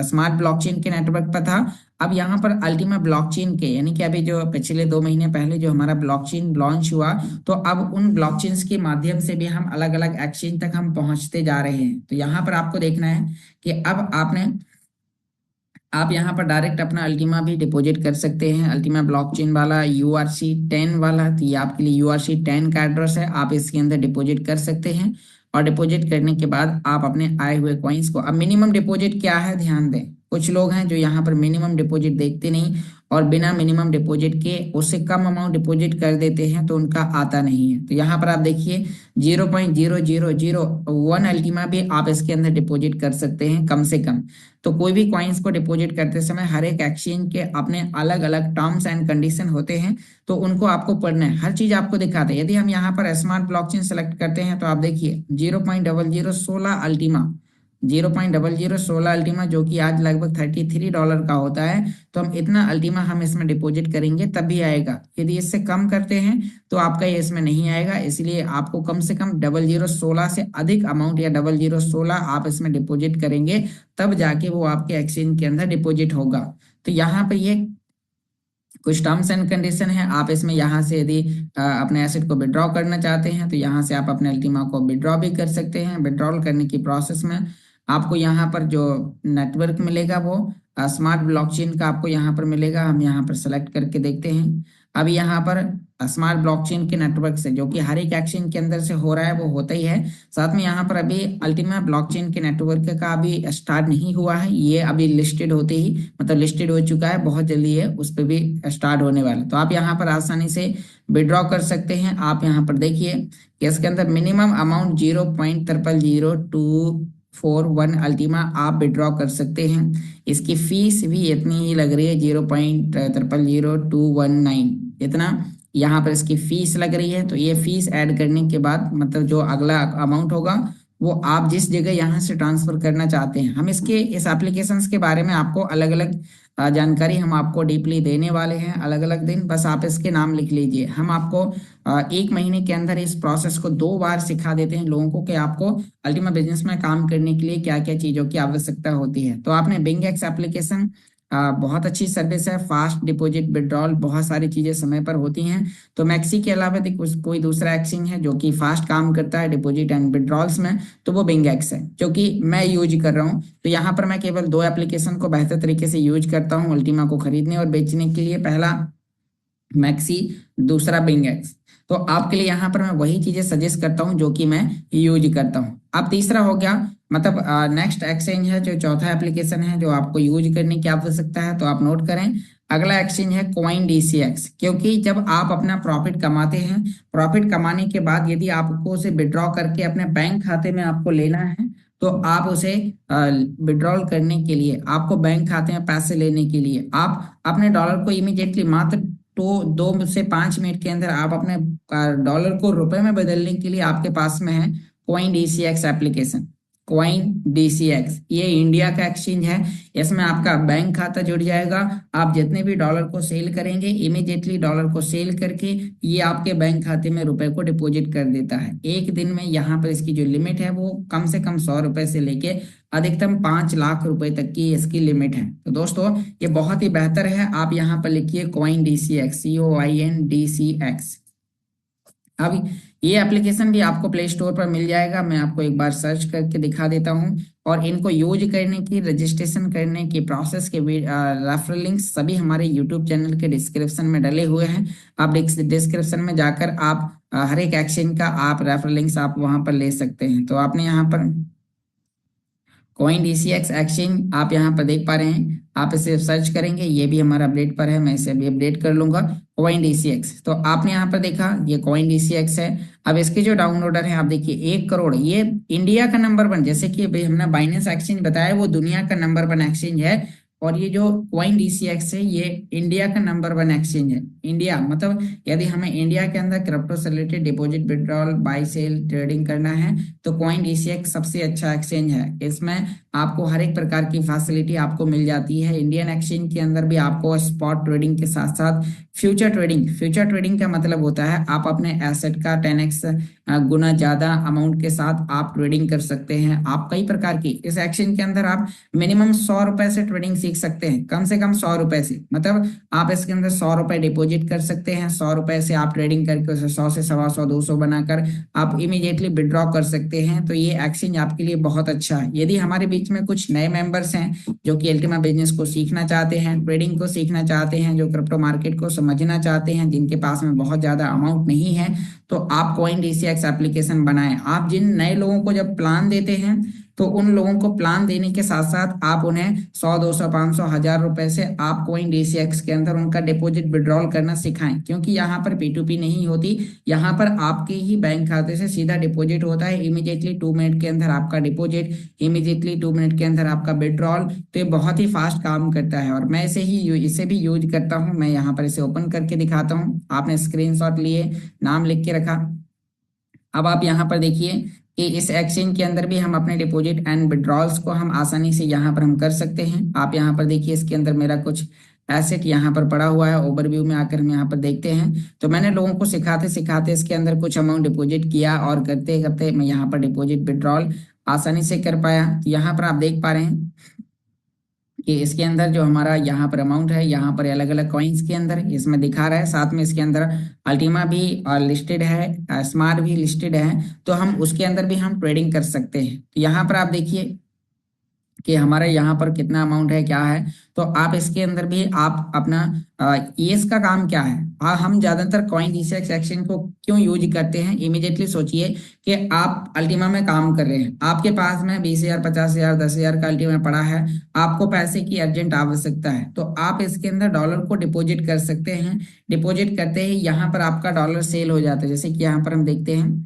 स्मार्ट ब्लॉकचेन के नेटवर्क पर था, अब यहाँ पर अल्टीमा ब्लॉकचेन के, यानी कि अभी जो पिछले 2 महीने पहले जो हमारा ब्लॉकचेन लॉन्च हुआ, तो अब उन ब्लॉकचेन के माध्यम से भी हम अलग अलग एक्सचेंज तक हम पहुंचते जा रहे हैं। तो यहाँ पर आपको देखना है कि अब आपने आप यहाँ पर डायरेक्ट अपना अल्टीमा भी डिपॉजिट कर सकते हैं। अल्टीमा ब्लॉकचेन वाला URC10 वाला, तो ये आपके लिए URC10 का एड्रेस है, आप इसके अंदर डिपॉजिट कर सकते हैं। और डिपॉजिट करने के बाद आप अपने आए हुए कॉइन्स को, अब मिनिमम डिपॉजिट क्या है ध्यान दें, कुछ लोग हैं जो यहाँ पर मिनिमम डिपॉजिट देखते नहीं और बिना मिनिमम डिपॉजिट के उससे कम अमाउंट डिपॉजिट कर देते हैं, तो उनका आता नहीं है। तो यहाँ पर आप देखिए 0.0001 अल्टीमा भी आप इसके अंदर डिपॉजिट कर सकते हैं कम से कम। तो कोई भी कॉइन्स को डिपॉजिट करते समय हर एक एक्सचेंज के अपने अलग अलग टर्म्स एंड कंडीशन होते हैं, तो उनको आपको पढ़ना है, हर चीज आपको दिखाते हैं। यदि हम यहाँ पर स्मार्ट ब्लॉकचेन सेलेक्ट करते हैं तो आप देखिए 0.0016 अल्टीमा, 0.0016 अल्टीमा जो कि आज लगभग $33 का होता है। तो हम इतना अल्टीमा हम इसमें डिपॉजिट करेंगे तब भी आएगा। यदि इससे कम करते हैं तो आपका ये इसमें नहीं आएगा, इसलिए आपको कम से कम 0016 से अधिक अमाउंट या 0016 आप इसमें डिपॉजिट करेंगे, तब जाके वो आपके एक्सचेंज के अंदर डिपॉजिट होगा। तो यहाँ पे ये कुछ टर्म्स एंड कंडीशन है। आप इसमें यहाँ से यदि अपने एसेट को विड्रॉ करना चाहते हैं तो यहाँ से आप अपने अल्टीमा को विड्रॉ भी कर सकते हैं। विड्रॉल करने की प्रोसेस में आपको यहाँ पर जो नेटवर्क मिलेगा वो स्मार्ट ब्लॉकचेन का आपको यहाँ पर मिलेगा। हम यहाँ पर सेलेक्ट करके देखते हैं। अब यहाँ पर स्मार्ट ब्लॉकचेन के नेटवर्क से, जो कि हर एक एक्सचेंज के अंदर से हो रहा है, वो होता ही है। साथ में यहाँ पर अभी अल्टीमा ब्लॉकचेन के नेटवर्क का अभी स्टार्ट नहीं हुआ है, ये अभी लिस्टेड होते ही, मतलब लिस्टेड हो चुका है, बहुत जल्दी है उस पर भी स्टार्ट होने वाला। तो आप यहाँ पर आसानी से विड्रॉ कर सकते हैं। आप यहाँ पर देखिए कि इसके अंदर मिनिमम अमाउंट 0.000241 अल्टीमा आप विड्रॉ कर सकते हैं। इसकी फीस भी इतनी ही लग रही है, 0.000219 इतना यहाँ पर इसकी फीस लग रही है। तो ये फीस ऐड करने के बाद मतलब जो अगला अमाउंट होगा वो आप जिस जगह यहाँ से ट्रांसफर करना चाहते हैं, हम इसके इस एप्लीकेशंस के बारे में आपको अलग अलग जानकारी हम आपको डीपली देने वाले हैं अलग अलग दिन। बस आप इसके नाम लिख लीजिए। हम आपको 1 महीने के अंदर इस प्रोसेस को 2 बार सिखा देते हैं लोगों को कि आपको अल्टीमा बिजनेस में काम करने के लिए क्या क्या चीजों की आवश्यकता होती है। तो आपने बिंगएक्स एप्लीकेशन, बहुत अच्छी सर्विस है, फास्ट डिपॉजिट विड्रॉल, बहुत सारी चीजें समय पर होती हैं। तो मैक्सी के अलावा यदि कोई दूसरा एक्सचेंज है जो कि फास्ट काम करता है डिपॉजिट एंड विड्रॉल्स में, तो वो बिंगएक्स है, जो कि मैं यूज कर रहा हूँ। तो यहाँ पर मैं केवल 2 एप्लीकेशन को बेहतर तरीके से यूज करता हूँ अल्टीमा को खरीदने और बेचने के लिए। पहला मैक्सी, दूसरा बिंगएक्स। तो आपके लिए यहाँ पर मैं वही चीजें सजेस्ट करता हूँ जो कि मैं यूज करता हूँ। अब तीसरा हो गया, मतलब नेक्स्ट एक्सचेंज है जो चौथा एप्लीकेशन है जो आपको यूज करने की आवश्यकता है, तो आप नोट करें। अगला एक्सचेंज है CoinDCX, क्योंकि जब आप अपना प्रॉफिट कमाते हैं, प्रॉफिट कमाने के बाद यदि आपको उसे विड्रॉ करके अपने बैंक खाते में आपको लेना है, तो आप उसे विड्रॉल करने के लिए, आपको बैंक खाते में पैसे लेने के लिए, आप अपने डॉलर को इमीडिएटली मात्र तो 2 से 5 मिनट के अंदर आप अपने डॉलर को रुपए में बदलने के लिए आपके पास में है CoinDCX एप्लीकेशन। CoinDCX ये इंडिया का एक्सचेंज है, इसमें आपका बैंक खाता जुड़ जाएगा। आप जितने भी डॉलर को सेल करेंगे, इमीडिएटली डॉलर को सेल करके ये आपके बैंक खाते में रुपए को डिपॉजिट कर देता है। एक दिन में यहाँ पर इसकी जो लिमिट है वो कम से कम 100 रुपए से लेके अधिकतम 5 लाख रुपए तक की इसकी लिमिट है। तो दोस्तों ये बहुत ही बेहतर है। आप यहाँ पर लिखिए CoinDCX, CoinDCX। अब ये एप्लीकेशन भी आपको प्ले स्टोर पर मिल जाएगा, मैं आपको एक बार सर्च करके दिखा देता हूँ। और इनको यूज करने की, रजिस्ट्रेशन करने की प्रोसेस के रेफरल लिंक सभी हमारे यूट्यूब चैनल के डिस्क्रिप्शन में डले हुए हैं। आप डिस्क्रिप्शन में जाकर आप हर एक एक्सचेंज का आप रेफरल लिंक्स आप वहां पर ले सकते हैं। तो आपने यहाँ पर CoinDCX एक्सचेंज आप यहाँ पर देख पा रहे हैं, आप इसे सर्च करेंगे, ये भी हमारा अपडेट पर है, मैं इसे भी अपडेट कर लूंगा CoinDCX। तो आपने यहाँ पर देखा ये CoinDCX है। अब इसके जो डाउनलोडर है आप देखिए 1 करोड़, ये इंडिया का नंबर 1, जैसे कि भाई हमने बाइनेंस एक्सचेंज बताया वो दुनिया का नंबर 1 एक्सचेंज है, और ये जो CoinDCX है ये इंडिया का नंबर 1 एक्सचेंज है। इंडिया मतलब यदि हमें इंडिया के अंदर क्रिप्टो से related deposit withdrawal buy sell trading करना है तो CoinDCX सबसे अच्छा एक्सचेंज है। इसमें आपको हर एक प्रकार की फैसिलिटी आपको मिल जाती है। इंडियन एक्सचेंज के अंदर भी आपको स्पॉट ट्रेडिंग के साथ साथ फ्यूचर ट्रेडिंग का मतलब होता है आप अपने एसेट का 10x गुना ज्यादा अमाउंट के साथ आप ट्रेडिंग कर सकते हैं। आप कई प्रकार की, इस एक्सचेंज के अंदर आप मिनिमम 100 रुपए से ट्रेडिंग सीख सकते हैं कम से कम 100 रुपए से। मतलब आप इसके अंदर 100 रुपए डिपॉजिट कर सकते हैं, 100 रुपए से आप ट्रेडिंग करके उसे 100 से 125 200 बनाकर आप इमीडिएटली विड्रॉ कर सकते हैं। तो ये एक्सचेंज आपके लिए बहुत अच्छा है। यदि हमारे बीच में कुछ नए मेंबर्स हैं जो कि अल्टीमा बिजनेस को सीखना चाहते हैं, ट्रेडिंग को सीखना चाहते हैं, जो क्रिप्टो मार्केट को समझना चाहते हैं, जिनके पास में बहुत ज्यादा अमाउंट नहीं है, तो आप कॉइन डीसीएक्स एप्लीकेशन बनाएं। आप जिन नए लोगों को जब प्लान देते हैं तो उन लोगों को प्लान देने के साथ साथ आप उन्हें 100 200 500 1000 रुपए से आप कॉइन डीसीएक्स के अंदर उनका डिपॉजिट विड्रॉल करना सिखाएं। क्योंकि यहाँ पर P2P नहीं होती, यहाँ पर आपके ही बैंक खाते से सीधा डिपॉजिट होता है। इमीडिएटली 2 मिनट के अंदर आपका डिपॉजिट, इमीडिएटली 2 मिनट के अंदर आपका विड्रॉल। तो ये बहुत ही फास्ट काम करता है और मैं इसे भी यूज करता हूँ। मैं यहाँ पर इसे ओपन करके दिखाता हूँ। आपने स्क्रीनशॉट लिए, नाम लिख के रखा। अब आप यहाँ पर देखिए कि इस एक्सचेंज के अंदर भी हम अपने डिपॉजिट एंड विड्रॉल्स को हम आसानी से यहाँ पर हम कर सकते हैं। आप यहाँ पर देखिए इसके अंदर मेरा कुछ एसेट यहाँ पर पड़ा हुआ है। ओवरव्यू में आकर हम यहाँ पर देखते हैं तो मैंने लोगों को सिखाते सिखाते इसके अंदर कुछ अमाउंट डिपॉजिट किया और करते करते मैं यहाँ पर डिपॉजिट विड्रॉल आसानी से कर पाया। तो यहाँ पर आप देख पा रहे हैं कि इसके अंदर जो हमारा यहाँ पर अमाउंट है, यहाँ पर अलग अलग कॉइन्स के अंदर इसमें दिखा रहा है। साथ में इसके अंदर अल्टीमा भी लिस्टेड है, स्मार्ट भी लिस्टेड है। तो हम उसके अंदर भी हम ट्रेडिंग कर सकते हैं। तो यहाँ पर आप देखिए कि हमारा यहाँ पर कितना अमाउंट है, क्या है। तो आप इसके अंदर भी आप अपना ये इसका काम क्या है। हम ज्यादातर कॉइन डीसीएक्स एक्सचेंज को क्यों यूज करते हैं। इमीडिएटली सोचिए कि आप अल्टीमा में काम कर रहे हैं, आपके पास में 20,000 50,000 10,000 का अल्टीमा पड़ा है, आपको पैसे की अर्जेंट आवश्यकता है, तो आप इसके अंदर डॉलर को डिपॉजिट कर सकते हैं। डिपॉजिट करते ही यहाँ पर आपका डॉलर सेल हो जाता है। जैसे कि यहाँ पर हम देखते हैं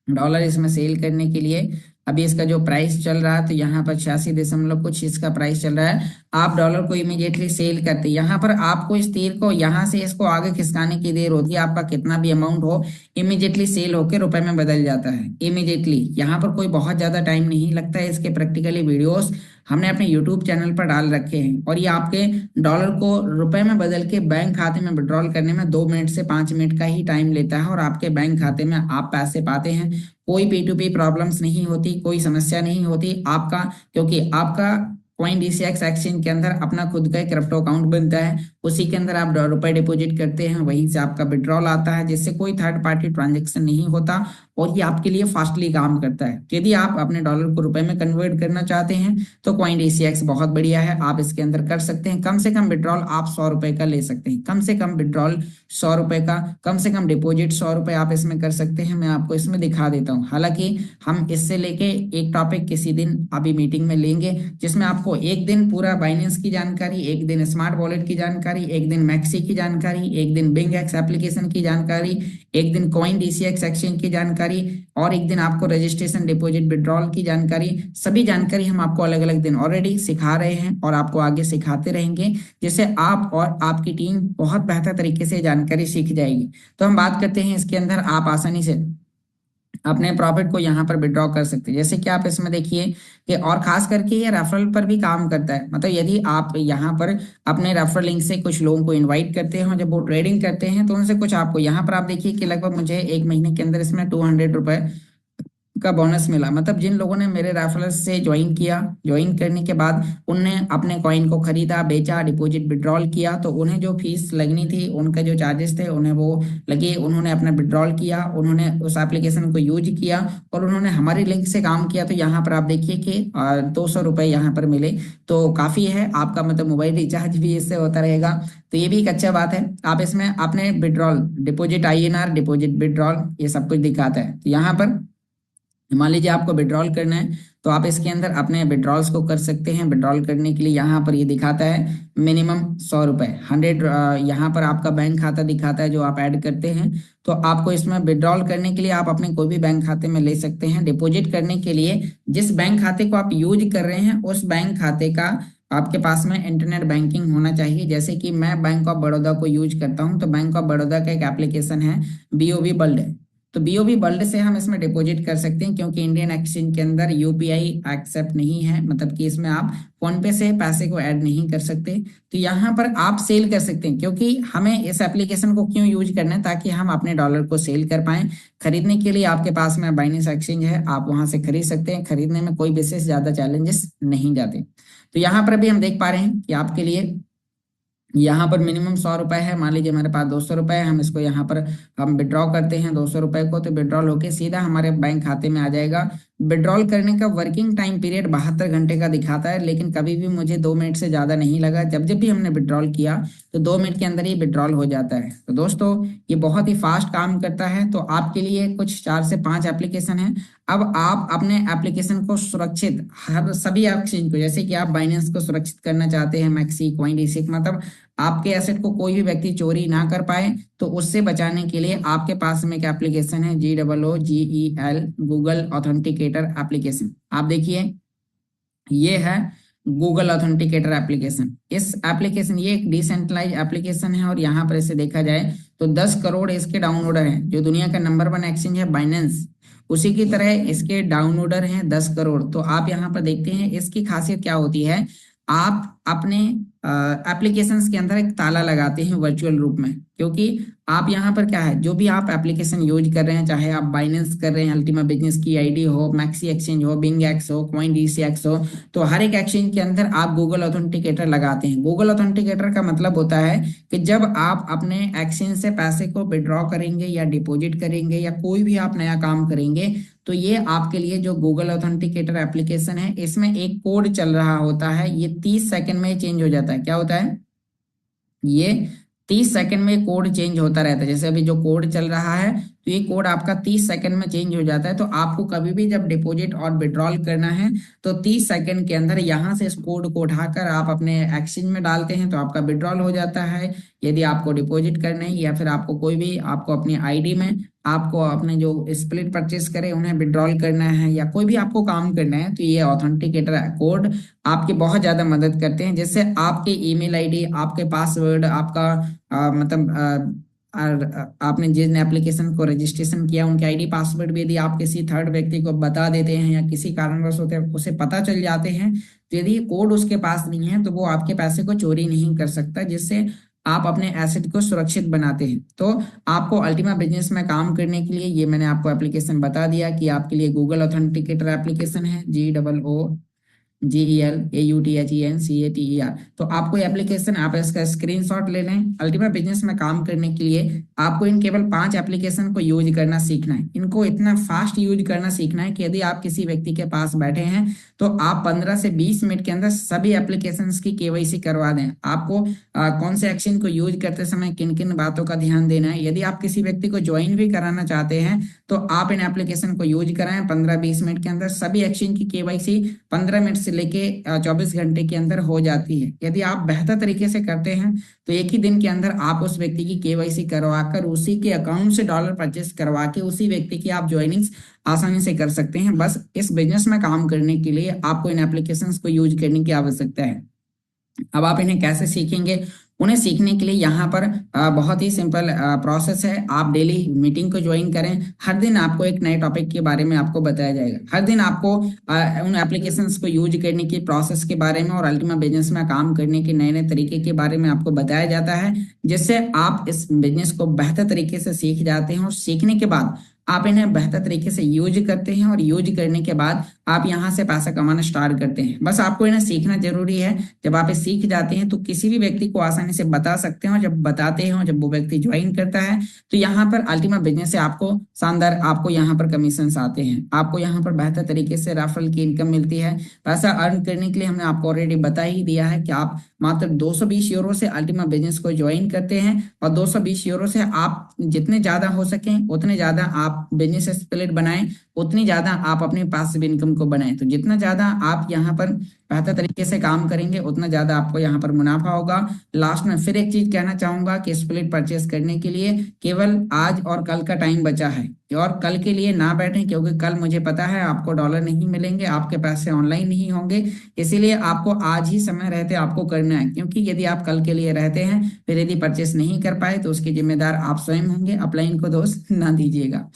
डॉलर इसमें सेल करने के लिए अभी इसका जो प्राइस चल रहा है, तो यहाँ पर 86 दशमलव कुछ इसका प्राइस चल रहा है। आप डॉलर को इमीडिएटली सेल करते हैं। यहाँ पर आपको इस तीर को यहाँ से इसको आगे खिसकाने की देर होती है। आपका कितना भी अमाउंट हो इमीडिएटली सेल होकर रुपए में बदल जाता है इमीडिएटली। यहाँ पर कोई बहुत ज्यादा टाइम नहीं लगता है। इसके प्रैक्टिकली वीडियोस हमने अपने यूट्यूब चैनल पर डाल रखे हैं और ये आपके डॉलर को रुपए में बदल के बैंक खाते में विड्रॉल करने में 2 मिनट से 5 मिनट का ही टाइम लेता है और आपके बैंक खाते में आप पैसे पाते हैं। कोई P2P प्रॉब्लम्स नहीं होती, कोई समस्या नहीं होती आपका, क्योंकि आपका कॉइन डीसीएक्स एक्सचेंज के अंदर अपना खुद का क्रिप्टो अकाउंट बनता है। उसी के अंदर आप रुपए डिपॉजिट करते हैं, वहीं से आपका विड्रॉल आता है, जिससे कोई थर्ड पार्टी ट्रांजेक्शन नहीं होता और ये आपके लिए फास्टली काम करता है। यदि आप अपने डॉलर को रुपए में कन्वर्ट करना चाहते हैं तो कॉइन डीसीएक्स बहुत बढ़िया है, आप इसके अंदर कर सकते हैं। कम से कम विड्रॉल आप 100 रुपए का ले सकते हैं, कम से कम विड्रॉल 100 रुपए का, कम से कम डिपॉजिट 100 रुपए आप इसमें कर सकते हैं। मैं आपको इसमें दिखा देता हूँ। हालांकि हम इससे लेके एक टॉपिक किसी दिन अभी मीटिंग में लेंगे, जिसमें आपको एक दिन पूरा बाइनेंस की जानकारी, एक दिन स्मार्ट वॉलेट की जानकारी, एक दिन मैक्सी की जानकारी, एक दिन बिंगएक्स एप्लीकेशन की जानकारी, एक दिन कॉइन डीसीएक्स एक्सचेंज की जानकारी और एक दिन आपको रजिस्ट्रेशन डिपॉजिट विड्रॉल की जानकारी। सभी जानकारी हम आपको अलग अलग दिन ऑलरेडी सिखा रहे हैं और आपको आगे सिखाते रहेंगे, जिससे आप और आपकी टीम बहुत बेहतर तरीके से जानकारी सीख जाएगी। तो हम बात करते हैं इसके अंदर आप आसानी से अपने प्रॉफिट को यहाँ पर विड्रॉ कर सकते हैं। जैसे कि आप इसमें देखिए कि और खास करके ये रेफरल पर भी काम करता है। मतलब यदि आप यहाँ पर अपने रेफरल लिंक से कुछ लोगों को इनवाइट करते हैं, जब वो ट्रेडिंग करते हैं तो उनसे कुछ आपको यहाँ पर आप देखिए कि लगभग मुझे 1 महीने के अंदर इसमें 200 रुपए का बोनस मिला। मतलब जिन लोगों ने मेरे रेफरल से ज्वाइन किया, ज्वाइन करने के बाद उनने अपने कॉइन को खरीदा, बेचा, डिपॉजिट विड्रॉल किया, तो उन्हें जो फीस लगनी थी, उनके जो चार्जेस थे उन्हें वो लगे। उन्होंने अपना विड्रॉल किया, उन्होंने उस एप्लीकेशन को यूज किया और उन्होंने हमारी लिंक से काम किया। तो यहाँ पर आप देखिए कि 200 रुपए यहाँ पर मिले, तो काफी है। आपका मतलब मोबाइल रिचार्ज भी इससे होता रहेगा, तो ये भी एक अच्छा बात है। आप इसमें अपने withdrawal, deposit INR, deposit withdrawal, ये सब कुछ दिखाता है। तो यहाँ पर मान लीजिए आपको विड्रॉल करना है तो आप इसके अंदर अपने विड्रॉल्स को कर सकते हैं। विड्रॉल करने के लिए यहाँ पर ये दिखाता है मिनिमम 100 रुपए, 100 यहाँ पर आपका बैंक खाता दिखाता है जो आप ऐड करते हैं। तो आपको इसमें विड्रॉल करने के लिए आप अपने कोई भी बैंक खाते में ले सकते हैं। डिपॉजिट करने के लिए जिस बैंक खाते को आप यूज कर रहे हैं उस बैंक खाते का आपके पास में इंटरनेट बैंकिंग होना चाहिए। जैसे कि मैं बैंक ऑफ बड़ौदा को यूज करता हूं, तो बैंक ऑफ बड़ौदा का एक एप्लीकेशन है BOB वर्ल्ड, तो बीओबी वर्ल्ड से हम इसमें डिपॉजिट कर सकते हैं, क्योंकि इंडियन एक्सचेंज के अंदर यूपीआई एक्सेप्ट नहीं है, मतलब कि इसमें आप फोन पे से पैसे को ऐड नहीं कर सकते। तो यहाँ पर आप सेल कर सकते हैं, क्योंकि हमें इस एप्लीकेशन को क्यों यूज करना है, ताकि हम अपने डॉलर को सेल कर पाएं। खरीदने के लिए आपके पास में बाइनेंस एक्सचेंज है, आप वहां से खरीद सकते हैं। खरीदने में कोई विशेष ज्यादा चैलेंजेस नहीं जाते। तो यहाँ पर भी हम देख पा रहे हैं कि आपके लिए यहाँ पर मिनिमम 100 रुपए है। मान लीजिए हमारे पास 200 रुपए है, हम इसको यहाँ पर हम विड्रॉ करते हैं 200 रुपए को, तो विड्रॉल होके सीधा हमारे बैंक खाते में आ जाएगा। विड्रॉल करने का वर्किंग टाइम पीरियड 72 घंटे का दिखाता है, लेकिन कभी भी मुझे 2 मिनट से ज्यादा नहीं लगा। जब जब भी हमने विड्रॉल किया तो 2 मिनट के अंदर ही विड्रॉल हो जाता है। तो दोस्तों ये बहुत ही फास्ट काम करता है। तो आपके लिए कुछ 4 से 5 एप्लीकेशन है। अब आप अपने एप्लीकेशन को सुरक्षित हर सभी एक्सचेंज को, जैसे कि आप बाइनेंस को सुरक्षित करना चाहते हैं, मैक्सी, कॉइनडिस्क, मतलब आपके एसेट को कोई भी व्यक्ति चोरी ना कर पाए, तो उससे बचाने के लिए आपके पास में एक एप्लीकेशन है GOOGL गूगल ऑथेंटिकेटर एप्लीकेशन। आप देखिए ये है गूगल ऑथेंटिकेटर एप्लीकेशन। इस एप्लीकेशन ये एक डिसेंट्रलाइज एप्लीकेशन है, और यहाँ पर इसे देखा जाए तो 10 करोड़ इसके डाउनलोडर हैं। जो दुनिया का नंबर 1 एक्सचेंज है बाइनेंस, उसी की तरह इसके डाउनलोडर हैं 10 करोड़। तो आप यहाँ पर देखते हैं इसकी खासियत क्या होती है। आप अपने एप्लीकेशंस के अंदर एक ताला लगाते हैं वर्चुअल रूप में, क्योंकि आप यहाँ पर क्या है, जो भी आप एप्लीकेशन यूज कर रहे हैं, चाहे आप बाइनेंस कर रहे हैं, अल्टीमा बिजनेस की आईडी हो, मैक्सी एक्सचेंज हो, बिंग एक्स हो, कॉइनडीसी हो, तो हर एक एक्सचेंज के अंदर आप गूगल ऑथेंटिकेटर लगाते हैं। गूगल ऑथेंटिकेटर का मतलब होता है कि जब आप अपने एक्सचेंज से पैसे को विड्रॉ करेंगे या डिपॉजिट करेंगे या कोई भी आप नया काम करेंगे, तो ये आपके लिए जो गूगल ऑथेंटिकेटर एप्लीकेशन है, इसमें एक कोड चल रहा होता है। ये 30 सेकंड में चेंज हो जाता है। क्या होता है? ये 30 सेकंड में कोड चेंज होता रहता है। जैसे अभी जो कोड चल रहा है, तो ये कोड आपका 30 सेकंड में चेंज हो जाता है। तो आपको कभी भी जब डिपॉजिट और विड्रॉल करना है, तो 30 सेकंड के अंदर यहाँ से इस कोड को उठाकर आप अपने एक्सचेंज में डालते हैं, तो आपका विड्रॉल हो जाता है। यदि आपको डिपॉजिट करना है, या फिर आपको कोई भी आपको अपनी आईडी में आपको अपने जो स्प्लिट परचेस करे उन्हें विड्रॉल करना है, या कोई भी आपको काम करना है, तो ये ऑथेंटिकेटर कोड आपकी बहुत ज्यादा मदद करते हैं। जिससे आपके ईमेल आईडी, आपके पासवर्ड, आपका आपने जिन एप्लीकेशन को रजिस्ट्रेशन किया उनके आईडी पासवर्ड भी यदि आप किसी थर्ड व्यक्ति को बता देते हैं, या किसी कारणवश होते उसे पता चल जाते हैं, तो यदि कोड उसके पास नहीं है, तो वो आपके पैसे को चोरी नहीं कर सकता, जिससे आप अपने एसेट को सुरक्षित बनाते हैं। तो आपको अल्टीमा बिजनेस में काम करने के लिए ये मैंने आपको एप्लीकेशन बता दिया कि आपके लिए गूगल ऑथेंटिकेटर एप्लीकेशन है GOOGLAUTHENCATER। तो आपको एप्लीकेशन, आप इसका स्क्रीनशॉट ले लें। अल्टीमा बिजनेस में काम करने के लिए आपको इन केवल 5 एप्लीकेशन को यूज करना सीखना है। इनको इतना फास्ट यूज करना सीखना है कि यदि आप किसी व्यक्ति के पास बैठे हैं, तो आप 15 से 20 मिनट के अंदर सभी एप्लीकेशंस की केवाईसी करवा दें। आपको कौन से एक्शन को यूज करते समय किन किन बातों का ध्यान देना है। यदि आप किसी व्यक्ति को ज्वाइन भी कराना चाहते हैं, तो आप इन एप्लीकेशन को यूज कराएं। 15-20 मिनट के अंदर सभी एक्शन की केवाईसी 15 मिनट से लेके 24 घंटे के अंदर हो जाती है। यदि आप बेहतर तरीके से करते हैं, तो एक ही दिन के अंदर आप उस व्यक्ति की केवाईसी करवाकर उसी के अकाउंट से डॉलर परचेस करवा के उसी व्यक्ति की आप ज्वाइनिंग्स आसानी से कर सकते हैं। बस इस बिजनेस में काम करने के लिए आपको इन एप्लीकेशंस को यूज करने की आवश्यकता है। अब आप इन्हें कैसे सीखेंगे? उन्हें सीखने के लिए यहाँ पर बहुत ही सिंपल प्रोसेस है। आप डेली मीटिंग को ज्वाइन करें। हर दिन आपको एक नए टॉपिक के बारे में आपको बताया जाएगा। हर दिन आपको उन एप्लीकेशंस को यूज करने की प्रोसेस के बारे में और अल्टीमा बिजनेस में काम करने के नए नए तरीके के बारे में आपको बताया जाता है, जिससे आप इस बिजनेस को बेहतर तरीके से सीख जाते हैं। और सीखने के बाद आप इन्हें बेहतर तरीके से यूज करते हैं, और यूज करने के बाद आप यहाँ से पैसा कमाना स्टार्ट करते हैं। बस आपको इन्हें सीखना जरूरी है। जब आप सीख जाते हैं, तो किसी भी व्यक्ति को आसानी से बता सकते हैं, और जब बताते हैं, जब वो व्यक्ति ज्वाइन करता है, तो यहाँ पर अल्टीमा बिजनेस से आपको शानदार, आपको यहाँ पर कमीशन आते हैं। आपको यहाँ पर बेहतर तरीके से रेफरल की इनकम मिलती है। पैसा अर्न करने के लिए हमने आपको ऑलरेडी बता ही दिया है कि आप मात्र 220 यूरो से अल्टीमा बिजनेस को ज्वाइन करते हैं, और 220 यूरो से आप जितने ज्यादा हो सके उतने ज्यादा आप बिजनेस स्प्लिट बनाएं, उतनी ज्यादा आप अपने पासिव इनकम को बनाएं। तो जितना ज्यादा आप यहाँ पर बेहतर तरीके से काम करेंगे, उतना ज्यादा आपको यहाँ पर मुनाफा होगा। लास्ट में फिर एक चीज कहना चाहूंगा कि स्प्लिट परचेस करने के लिए केवल आज और कल का टाइम बचा है, और कल के लिए ना बैठें, क्योंकि कल मुझे पता है आपको डॉलर नहीं मिलेंगे, आपके पैसे ऑनलाइन नहीं होंगे। इसीलिए आपको आज ही समय रहते आपको करना है, क्योंकि यदि आप कल के लिए रहते हैं, फिर यदि परचेस नहीं कर पाए, तो उसके जिम्मेदार आप स्वयं होंगे। अपलाइन को दोष ना दीजिएगा।